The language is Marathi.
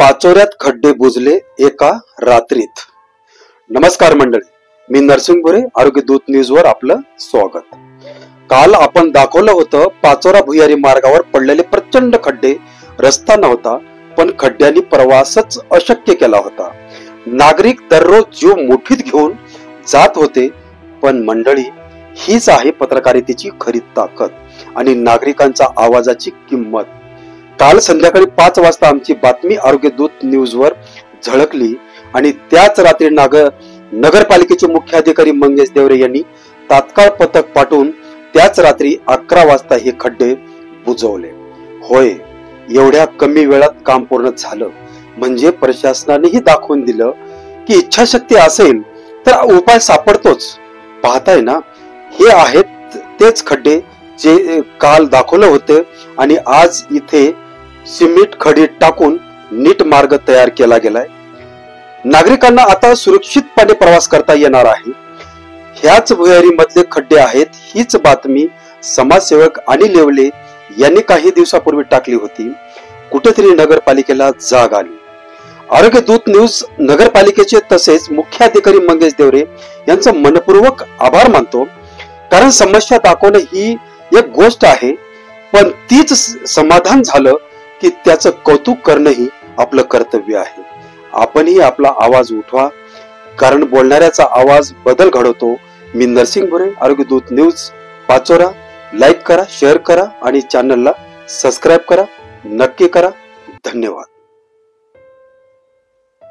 पाचोऱ्यात खड्डे बुजले एका रात्रीत। नमस्कार मंडळी, मी नरसिंग भुरे, आरोग्य दूत न्यूज वर आपलं स्वागत। काल आपण दाखवलं होतं पाचोरा भुयारी मार्गावर पडलेले प्रचंड खड्डे। रस्ता नव्हता पण खड्ड्यांनी प्रवासच अशक्य केला होता। नागरिक दररोज जीव मुठीत घेऊन जात होते। पण मंडळी, हीच आहे पत्रकारितेची खरी ताकद आणि नागरिकांच्या आवाजाची किंमत। काल संध्याकाळी 5 वाजता आमची बातमी आरोग्य दूत न्यूज वर झळकली आणि त्याच रात्री नगरपालिकेचे मुख्य अधिकारी मंगेश देवरे यांनी तात्काळ पथक पाठवून त्याच रात्री 11 वाजता हे खड्डे बुजवले। होय, एवढ्या कमी वेळात काम पूर्ण झालं म्हणजे प्रशासनानेही दाखवून दिलं की इच्छाशक्ती असेल तर उपाय सापडतोच। पाहताय ना, हे आहेत तेच खड्डे जे काल दाखवलं होते आणि आज इथे सिमेंट खडी टाकून नीट मार्ग तयार केला गेलाय। नागरिकांना आता सुरक्षितपणे प्रवास करता येणार आहे। ह्याच भुयारी मधले खड्डे आहेत, हीच बातमी समाजसेवक अनिल येवले यांनी काही दिवसापूर्वी टाकली होती। कुठेतरी नगरपालिकेला जाग आली। आरोग्य दूत न्यूज नगरपालिकेचे तसेच मुख्य अधिकारी मंगेश देवरे यांचं मनपूर्वक आभार मानतो, कारण समस्या दाखवणं ही एक गोष्ट आहे, पण तीच समाधान झालं की त्याचं कौतुक करणंही आपलं कर्तव्य आहे। आपणही आपला आवाज उठवा, कारण बोलणाऱ्याचा आवाज बदल घडवतो। मी नरसिंग भुरे, आरोग्य दूत न्यूज पाचोरा। लाईक करा, शेअर करा आणि चॅनलला सबस्क्राईब करा, नक्की करा। धन्यवाद।